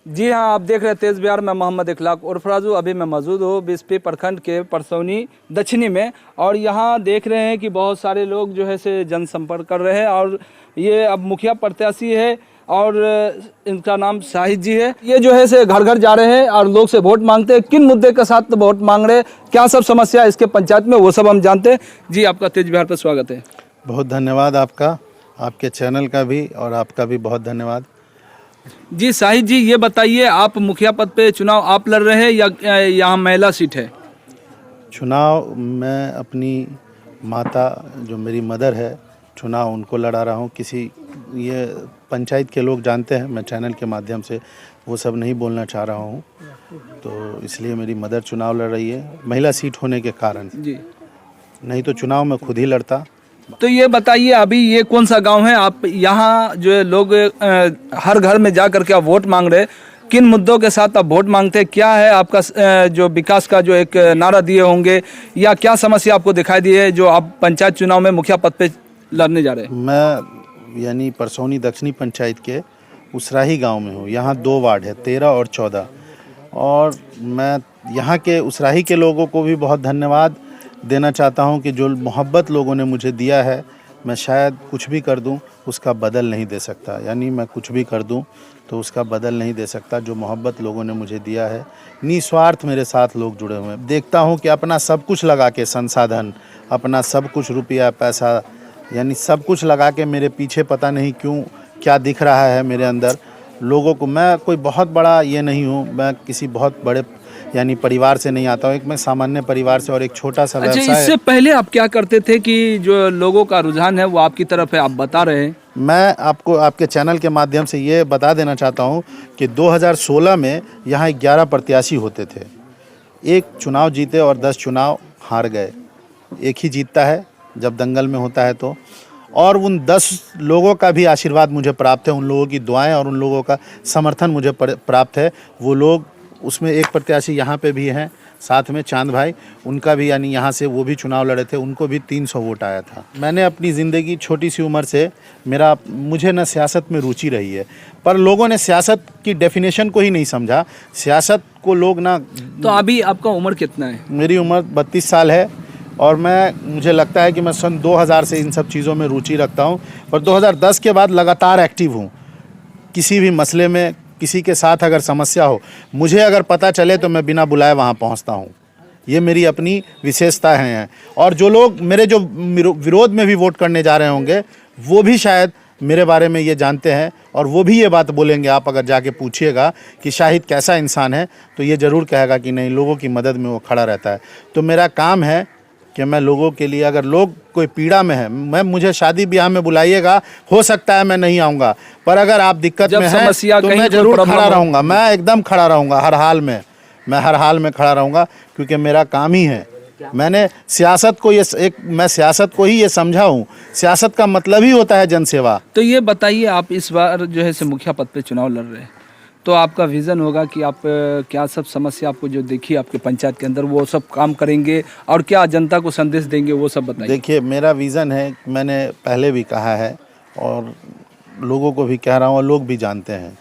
जी हाँ, आप देख रहे हैं तेज बिहार में मोहम्मद इखलाक उर्फ राजू। अभी मैं मौजूद हूँ बिस्फी प्रखंड के परसौनी दक्षिणी में, और यहाँ देख रहे हैं कि बहुत सारे लोग जो है से जनसंपर्क कर रहे हैं। और ये अब मुखिया प्रत्याशी है और इनका नाम शाहिद जी है। ये जो है से घर घर जा रहे हैं और लोग से वोट मांगते हैं। किन मुद्दे के साथ वोट मांग रहे हैं, क्या सब समस्या है इसके पंचायत में, वो सब हम जानते हैं। जी, आपका तेज बिहार पर स्वागत है। बहुत धन्यवाद आपका, आपके चैनल का भी और आपका भी बहुत धन्यवाद। जी शाहिद जी, ये बताइए, आप मुखिया पद पे चुनाव आप लड़ रहे हैं या यहाँ महिला सीट है? चुनाव मैं अपनी माता जो मेरी मदर है, चुनाव उनको लड़ा रहा हूँ। किसी ये पंचायत के लोग जानते हैं, मैं चैनल के माध्यम से वो सब नहीं बोलना चाह रहा हूँ, तो इसलिए मेरी मदर चुनाव लड़ रही है महिला सीट होने के कारण जी। नहीं तो चुनाव मैं खुद ही लड़ता। तो ये बताइए, अभी ये कौन सा गांव है? आप यहाँ जो है लोग हर घर में जा करके आप वोट मांग रहे हैं, किन मुद्दों के साथ आप वोट मांगते हैं? क्या है आपका जो विकास का जो एक नारा दिए होंगे, या क्या समस्या आपको दिखाई दी है जो आप पंचायत चुनाव में मुखिया पद पे लड़ने जा रहे हैं? मैं यानी परसौनी दक्षिणी पंचायत के उसराही गांव में हूँ। यहाँ 2 वार्ड है, 13 और 14, और मैं यहाँ के उसराही के लोगों को भी बहुत धन्यवाद देना चाहता हूँ कि जो मोहब्बत लोगों ने मुझे दिया है, मैं शायद कुछ भी कर दूँ उसका बदल नहीं दे सकता। यानी मैं कुछ भी कर दूँ तो उसका बदल नहीं दे सकता। जो मोहब्बत लोगों ने मुझे दिया है, निस्वार्थ मेरे साथ लोग जुड़े हुए हैं। देखता हूँ कि अपना सब कुछ लगा के, संसाधन, अपना सब कुछ, रुपया पैसा, यानी सब कुछ लगा के मेरे पीछे पता नहीं क्यों क्या दिख रहा है मेरे अंदर लोगों को। मैं कोई बहुत बड़ा ये नहीं हूँ, मैं किसी बहुत बड़े यानी परिवार से नहीं आता हूँ। एक मैं सामान्य परिवार से और एक छोटा सा व्यवसाय। अच्छा, इससे पहले आप क्या करते थे कि जो लोगों का रुझान है वो आपकी तरफ है, आप बता रहे हैं? मैं आपको आपके चैनल के माध्यम से ये बता देना चाहता हूँ कि 2016 में यहाँ 11 प्रत्याशी होते थे। एक चुनाव जीते और 10 चुनाव हार गए। एक ही जीतता है जब दंगल में होता है तो। और उन 10 लोगों का भी आशीर्वाद मुझे प्राप्त है, उन लोगों की दुआएं और उन लोगों का समर्थन मुझे प्राप्त है। वो लोग, उसमें एक प्रत्याशी यहाँ पे भी हैं साथ में, चांद भाई, उनका भी यानी यहाँ से वो भी चुनाव लड़े थे, उनको भी 300 वोट आया था। मैंने अपनी ज़िंदगी छोटी सी उम्र से मुझे न सियासत में रुचि रही है, पर लोगों ने सियासत की डेफिनेशन को ही नहीं समझा। सियासत को लोग ना। तो अभी आपका उम्र कितना है? मेरी उम्र 32 साल है और मुझे लगता है कि मैं सन 2000 से इन सब चीज़ों में रुचि रखता हूँ, पर 2010 के बाद लगातार एक्टिव हूँ। किसी भी मसले में, किसी के साथ अगर समस्या हो, मुझे अगर पता चले तो मैं बिना बुलाए वहाँ पहुँचता हूँ। ये मेरी अपनी विशेषता हैं। और जो लोग मेरे जो विरोध में भी वोट करने जा रहे होंगे, वो भी शायद मेरे बारे में ये जानते हैं और वो भी ये बात बोलेंगे। आप अगर जाके पूछिएगा कि शाहिद कैसा इंसान है, तो ये ज़रूर कहेगा कि नहीं, लोगों की मदद में वो खड़ा रहता है। तो मेरा काम है कि मैं लोगों के लिए, अगर लोग कोई पीड़ा में है, मुझे शादी ब्याह में बुलाइएगा, हो सकता है मैं नहीं आऊँगा, पर अगर आप दिक्कत में हैं तो मैं ज़रूर खड़ा रहूँगा। मैं एकदम खड़ा रहूँगा, हर हाल में, मैं हर हाल में खड़ा रहूँगा, क्योंकि मेरा काम ही है। मैंने सियासत को मैं सियासत को ही ये समझा हूँ, सियासत का मतलब ही होता है जनसेवा। तो ये बताइए, आप इस बार जो है से मुखिया पद पे चुनाव लड़ रहे हैं, तो आपका विज़न होगा कि आप क्या सब समस्या आपको जो देखी आपके पंचायत के अंदर, वो सब काम करेंगे और क्या जनता को संदेश देंगे, वो सब बताइए। देखिए, मेरा विज़न है, मैंने पहले भी कहा है और लोगों को भी कह रहा हूँ और लोग भी जानते हैं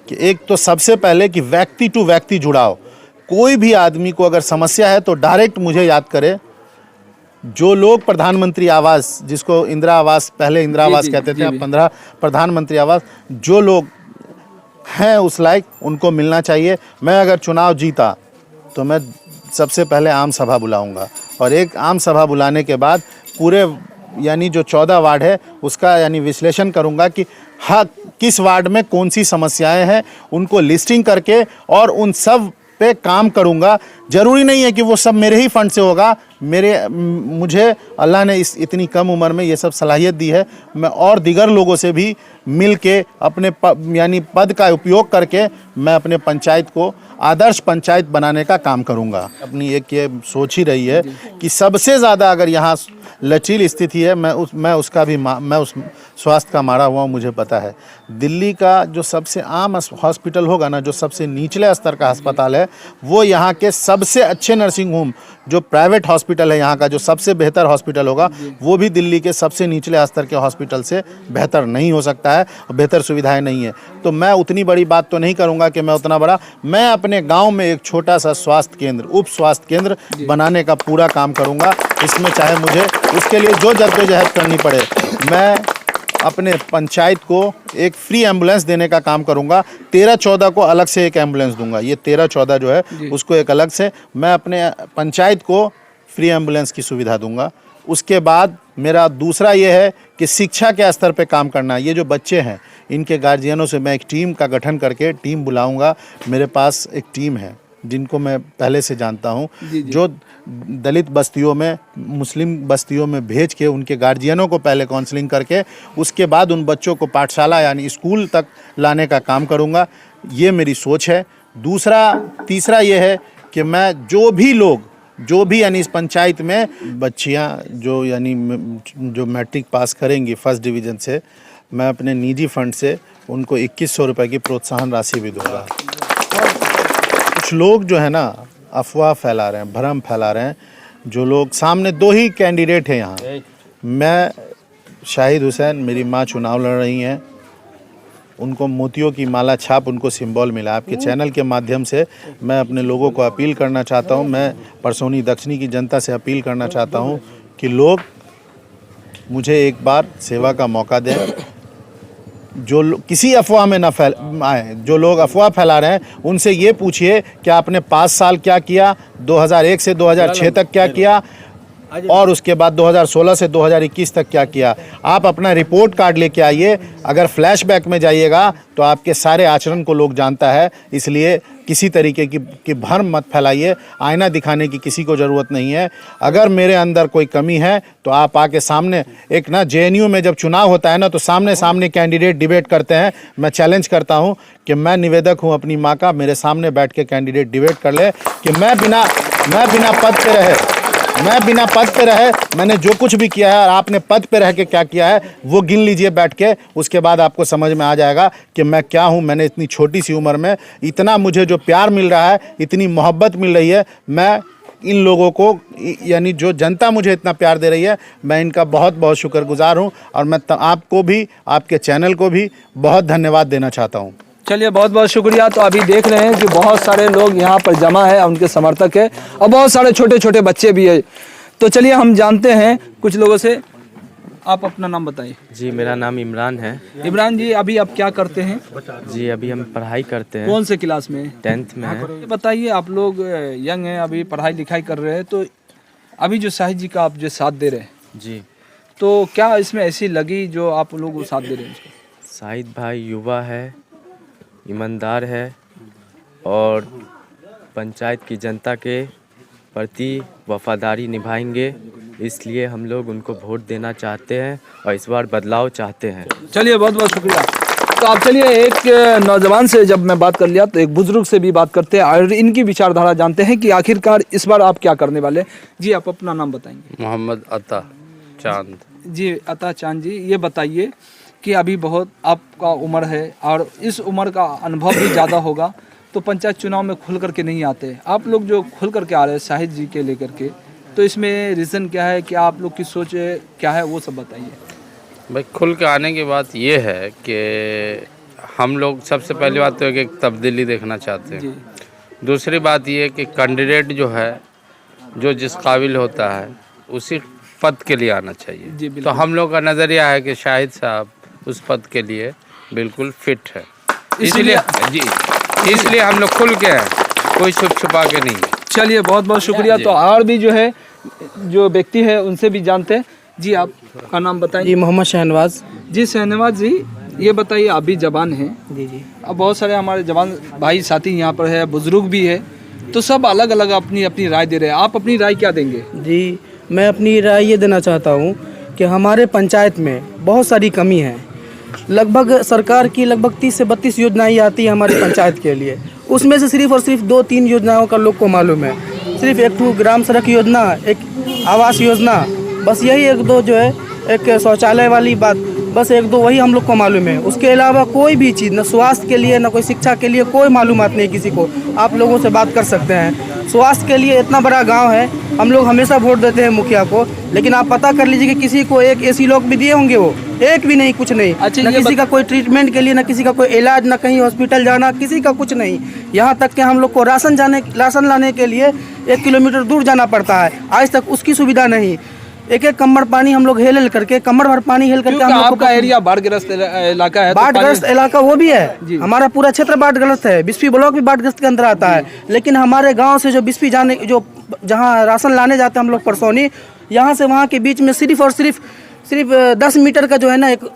कि एक तो सबसे पहले कि व्यक्ति टू व्यक्ति जुड़ाव। कोई भी आदमी को अगर समस्या है तो डायरेक्ट मुझे याद करे। जो लोग प्रधानमंत्री आवास, जिसको इंदिरा आवास, पहले इंदिरा आवास कहते थे, अब 15 प्रधानमंत्री आवास, जो लोग हैं उस लायक, उनको मिलना चाहिए। मैं अगर चुनाव जीता तो मैं सबसे पहले आम सभा बुलाऊंगा, और एक आम सभा बुलाने के बाद पूरे यानी जो 14 वार्ड है उसका यानी विश्लेषण करूंगा कि हाँ, किस वार्ड में कौन सी समस्याएं हैं, उनको लिस्टिंग करके और उन सब पे काम करूंगा। ज़रूरी नहीं है कि वो सब मेरे ही फंड से होगा। मुझे अल्लाह ने इतनी कम उम्र में ये सब सलाहियत दी है। मैं और दिगर लोगों से भी मिल के अपने यानी पद का उपयोग करके मैं अपने पंचायत को आदर्श पंचायत बनाने का काम करूंगा। अपनी एक ये सोच ही रही है कि सबसे ज़्यादा अगर यहाँ लचील स्थिति है, मैं उस स्वास्थ्य का मारा हुआ हूँ, मुझे पता है। दिल्ली का जो सबसे आम हॉस्पिटल होगा ना, जो सबसे निचले स्तर का अस्पताल है, वो यहाँ के सबसे अच्छे नर्सिंग होम, जो प्राइवेट हॉस्पिटल है यहाँ का, जो सबसे बेहतर हॉस्पिटल होगा, वो भी दिल्ली के सबसे निचले स्तर के हॉस्पिटल से बेहतर नहीं हो सकता है, बेहतर सुविधाएं नहीं है। तो मैं उतनी बड़ी बात तो नहीं करूँगा कि मैं उतना बड़ा, मैं अपने गाँव में एक छोटा सा स्वास्थ्य केंद्र, उप स्वास्थ्य केंद्र बनाने का पूरा काम करूँगा। इसमें चाहे मुझे उसके लिए जो जद्दोजहद करनी पड़े, मैं अपने पंचायत को एक फ्री एम्बुलेंस देने का काम करूंगा। 13-14 को अलग से एक एम्बुलेंस दूंगा। ये 13-14 जो है उसको एक अलग से, मैं अपने पंचायत को फ्री एम्बुलेंस की सुविधा दूंगा। उसके बाद मेरा दूसरा ये है कि शिक्षा के स्तर पे काम करना। ये जो बच्चे हैं, इनके गार्जियनों से मैं एक टीम का गठन करके टीम बुलाऊंगा। मेरे पास एक टीम है जिनको मैं पहले से जानता हूं, जो दलित बस्तियों में, मुस्लिम बस्तियों में भेज के उनके गार्जियनों को पहले काउंसलिंग करके उसके बाद उन बच्चों को पाठशाला यानी स्कूल तक लाने का काम करूंगा। ये मेरी सोच है। तीसरा ये है कि मैं जो भी यानी इस पंचायत में बच्चियां जो मैट्रिक पास करेंगी फर्स्ट डिवीज़न से, मैं अपने निजी फंड से उनको 2100 रुपये की प्रोत्साहन राशि भी दूँगा। कुछ लोग जो है ना अफवाह फैला रहे हैं, भ्रम फैला रहे हैं। जो लोग सामने 2 ही कैंडिडेट हैं यहाँ, मैं शाहिद हुसैन, मेरी माँ चुनाव लड़ रही हैं, उनको मोतियों की माला छाप उनको सिंबल मिला। आपके चैनल के माध्यम से मैं अपने लोगों को अपील करना चाहता हूँ, मैं परसौनी दक्षिणी की जनता से अपील करना चाहता हूँ कि लोग मुझे एक बार सेवा का मौका दें। जो किसी अफवाह में न आए, जो लोग अफवाह फैला रहे हैं उनसे ये पूछिए कि आपने 5 साल क्या किया, 2001 से 2006 तक क्या किया और उसके बाद 2016 से 2021 तक क्या किया। आप अपना रिपोर्ट कार्ड लेके आइए। अगर फ्लैशबैक में जाइएगा तो आपके सारे आचरण को लोग जानता है। इसलिए किसी तरीके की भ्रम मत फैलाइए। आईना दिखाने की किसी को ज़रूरत नहीं है। अगर मेरे अंदर कोई कमी है तो आप आके सामने, एक ना JNU में जब चुनाव होता है ना तो सामने कैंडिडेट डिबेट करते हैं। मैं चैलेंज करता हूं कि मैं निवेदक हूं अपनी माँ का, मेरे सामने बैठ के कैंडिडेट डिबेट कर ले कि मैं बिना पद पे रहे मैंने जो कुछ भी किया है और आपने पद पे रह के क्या किया है वो गिन लीजिए बैठ के। उसके बाद आपको समझ में आ जाएगा कि मैं क्या हूं। मैंने इतनी छोटी सी उम्र में इतना मुझे जो प्यार मिल रहा है, इतनी मोहब्बत मिल रही है, मैं इन लोगों को यानी जो जनता मुझे इतना प्यार दे रही है, मैं इनका बहुत बहुत शुक्रगुजार हूं और मैं आपको भी, आपके चैनल को भी बहुत धन्यवाद देना चाहता हूं। चलिए, बहुत बहुत शुक्रिया। तो अभी देख रहे हैं कि बहुत सारे लोग यहाँ पर जमा है, उनके समर्थक है और बहुत सारे छोटे छोटे बच्चे भी है। तो चलिए हम जानते हैं कुछ लोगों से। आप अपना नाम बताइए। जी, मेरा नाम इमरान है। इमरान जी, अभी आप क्या करते हैं? जी, अभी हम पढ़ाई करते हैं। कौन से क्लास में? 10th में है। ये बताइए, आप लोग यंग हैं, अभी पढ़ाई लिखाई कर रहे हैं, तो अभी जो शाहिद जी का आप जो साथ दे रहे हैं जी, तो क्या इसमें ऐसी लगी जो आप लोग साथ दे रहे हैं? शाहिद भाई युवा है, ईमानदार है और पंचायत की जनता के प्रति वफादारी निभाएंगे, इसलिए हम लोग उनको वोट देना चाहते हैं और इस बार बदलाव चाहते हैं। चलिए, बहुत बहुत शुक्रिया। तो आप चलिए, एक नौजवान से जब मैं बात कर लिया तो एक बुजुर्ग से भी बात करते हैं और इनकी विचारधारा जानते हैं कि आखिरकार इस बार आप क्या करने वाले। जी, आप अपना नाम बताएंगे। मोहम्मद अता चांद। जी, अता चांद जी, ये बताइए कि अभी बहुत आपका उम्र है और इस उम्र का अनुभव भी ज़्यादा होगा, तो पंचायत चुनाव में खुल करके नहीं आते। आप लोग जो खुल करके आ रहे हैं शाहिद जी के लेकर के, तो इसमें रीज़न क्या है, क्या आप लोग की सोच क्या है, वो सब बताइए। भाई, खुल के आने की बात ये है कि हम लोग सबसे पहली बात तो है कि एक तब्दीली देखना चाहते हैं। दूसरी बात ये कि कैंडिडेट जो है, जो जिस काबिल होता है उसी पद के लिए आना चाहिए। तो हम लोग का नज़रिया है कि शाहिद साहब उस पद के लिए बिल्कुल फिट है, इसलिए हम लोग खुल के हैं, कोई छुपा के नहीं। चलिए, बहुत बहुत शुक्रिया। तो और भी जो है जो व्यक्ति है उनसे भी जानते हैं। जी, आपका नाम बताइए। जी, मोहम्मद शहनवाज। जी, शहनवाज जी, ये बताइए, आप भी जवान हैं। जी। अब बहुत सारे हमारे जवान भाई साथी यहाँ पर है, बुजुर्ग भी है, तो सब अलग अलग अपनी अपनी राय दे रहे हैं। आप अपनी राय क्या देंगे? जी, मैं अपनी राय ये देना चाहता हूँ कि हमारे पंचायत में बहुत सारी कमी है। लगभग सरकार की लगभग 30 से 32 योजनाएं आती है हमारी पंचायत के लिए। उसमें से सिर्फ और सिर्फ 2-3 योजनाओं का लोग को मालूम है। सिर्फ एक ग्राम सड़क योजना, एक आवास योजना, बस यही एक दो जो है, एक शौचालय वाली बात, बस एक दो वही हम लोग को मालूम है। उसके अलावा कोई भी चीज़, न स्वास्थ्य के लिए न कोई शिक्षा के लिए कोई मालूमात नहीं किसी को। आप लोगों से बात कर सकते हैं। स्वास्थ्य के लिए इतना बड़ा गांव है, हम लोग हमेशा वोट देते हैं मुखिया को, लेकिन आप पता कर लीजिए कि किसी को एक एसी लोग भी दिए होंगे, वो एक भी नहीं, कुछ नहीं। अच्छा, न किसी का कोई ट्रीटमेंट के लिए, न किसी का कोई इलाज, न कहीं हॉस्पिटल जाना, किसी का कुछ नहीं। यहाँ तक कि हम लोग को राशन लाने के लिए 1 किलोमीटर दूर जाना पड़ता है, आज तक उसकी सुविधा नहीं। एक कमर पानी हम लोग हेल करके, कमर भर पानी हेल करके, हम लोग आपका एरिया बाढ़ग्रस्त इलाका है, बाढ़ग्रस्त इलाका वो भी है। हमारा पूरा क्षेत्र बाढ़ग्रस्त है, बिस्फी ब्लॉक भी बाढ़ग्रस्त के अंदर आता है। लेकिन हमारे गांव से जो बिस्फी जाने, जो जहां राशन लाने जाते हैं हम लोग परसौनी, यहाँ से वहाँ के बीच में सिर्फ और सिर्फ 10 मीटर का जो है ना एक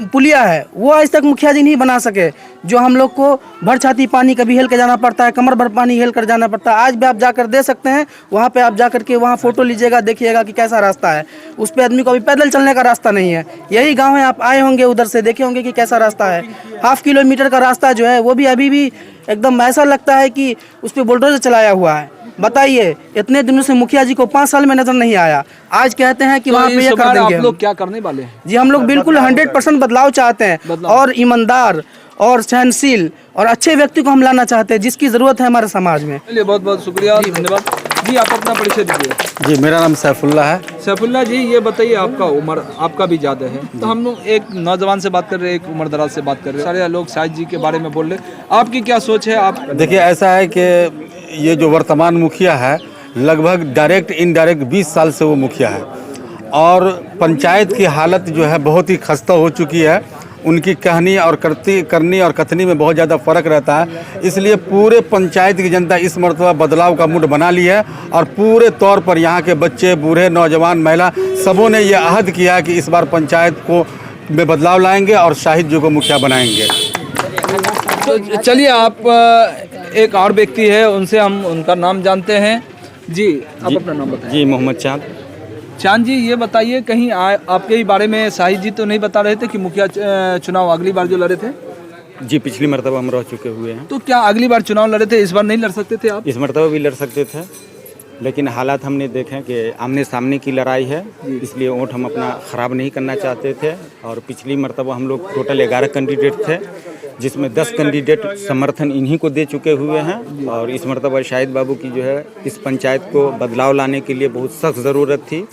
पुलिया है, वो आज तक मुखिया जी नहीं बना सके। जो हम लोग को भर छाती पानी कभी हेल कर जाना पड़ता है, कमर भर पानी हेल कर जाना पड़ता है। आज भी आप जाकर दे सकते हैं, वहाँ पे आप जाकर के वहाँ फोटो लीजिएगा, देखिएगा कि कैसा रास्ता है। उस पे आदमी को अभी पैदल चलने का रास्ता नहीं है। यही गांव है, आप आए होंगे उधर से, देखे होंगे कि कैसा रास्ता है। 1/2 किलोमीटर का रास्ता जो है वो भी अभी भी एकदम ऐसा लगता है कि उस पर बुलडोजर चलाया हुआ है। बताइए, इतने दिनों से मुखिया जी को 5 साल में नजर नहीं आया, आज कहते हैं कि वहाँ पे ये कर देंगे। आप लोग क्या करने वाले हैं? जी, हम लोग बिल्कुल 100% बदलाव चाहते हैं, और ईमानदार और सहनशील और अच्छे व्यक्ति को हम लाना चाहते हैं, जिसकी जरूरत है हमारे समाज में। चलिए, बहुत बहुत शुक्रिया, धन्यवाद जी। आप अपना परिचय दीजिए। जी, मेरा नाम सैफुल्ला है। सैफुल्ला जी, ये बताइए, आपका उम्र आपका भी ज़्यादा है, तो हम लोग एक नौजवान से बात कर रहे हैं, एक उम्र दराज से बात कर रहे हैं, सारे लोग शाहिद जी के बारे में बोल रहे, आपकी क्या सोच है? आप देखिए, ऐसा है कि ये जो वर्तमान मुखिया है, लगभग डायरेक्ट इनडायरेक्ट 20 साल से वो मुखिया है, और पंचायत की हालत जो है बहुत ही खस्ता हो चुकी है। उनकी कहनी और करनी और कथनी में बहुत ज़्यादा फ़र्क रहता है। इसलिए पूरे पंचायत की जनता इस मरतबा बदलाव का मूड बना ली है, और पूरे तौर पर यहाँ के बच्चे, बूढ़े, नौजवान, महिला, सबों ने ये अहद किया कि इस बार पंचायत को में बदलाव लाएंगे और शाहिद जी को मुखिया बनाएंगे। तो चलिए, आप एक और व्यक्ति है, उनसे हम उनका नाम जानते हैं। जी, आप अपना नाम बताएं। जी, मोहम्मद चांद जी, ये बताइए, कहीं आपके ही बारे में शाहिद जी तो नहीं बता रहे थे कि मुखिया चुनाव अगली बार जो लड़े थे? जी, पिछली मरतबा हम रह चुके हुए हैं। तो क्या अगली बार चुनाव लड़े थे, इस बार नहीं लड़ सकते थे आप? इस मरतबा भी लड़ सकते थे, लेकिन हालात हमने देखे कि आमने सामने की लड़ाई है, इसलिए वोट हम अपना ख़राब नहीं करना चाहते थे। और पिछली मरतबा हम लोग टोटल 11 कैंडिडेट थे, जिसमें 10 कैंडिडेट समर्थन इन्हीं को दे चुके हुए हैं। और इस मरतबा शाहिद बाबू की जो है इस पंचायत को बदलाव लाने के लिए बहुत सख्त ज़रूरत थी,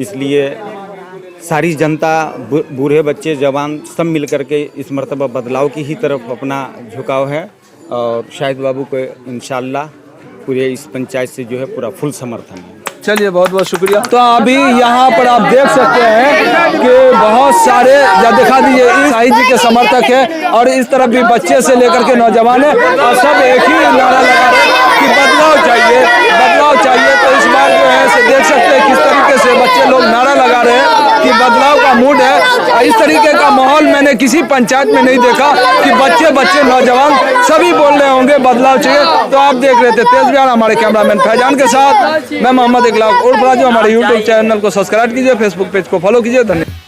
इसलिए सारी जनता, बूढ़े, बच्चे, जवान सब मिल करके इस मरतबा बदलाव की ही तरफ अपना झुकाव है, और शाहिद बाबू को इंशाल्लाह पूरे इस पंचायत से जो है पूरा फुल समर्थन है। चलिए, बहुत बहुत शुक्रिया। तो अभी यहाँ पर आप देख सकते हैं कि बहुत सारे, दिखा दीजिए, शाहिद जी के समर्थक है, और इस तरफ भी बच्चे से लेकर के नौजवान है, और सब एक ही नारा लगा रहे हैं कि बदलाव चाहिए, बदलाव चाहिए। तो इस बार जो है से देख सकते हैं किस तरीके से बच्चे लोग नारा लगा रहे हैं कि बदलाव का मूड है। और इस तरीके का माहौल मैंने किसी पंचायत में नहीं देखा कि बच्चे नौजवान सभी बोल रहे होंगे बदलाव चाहिए। तो आप देख रहे थे तेज बिहार, हमारे कैमरामैन फैजान के साथ मैं मोहम्मद इखलाक उर्फ राजू। हमारे यूट्यूब चैनल को सब्सक्राइब कीजिए, फेसबुक पेज को फॉलो कीजिए। धन्यवाद।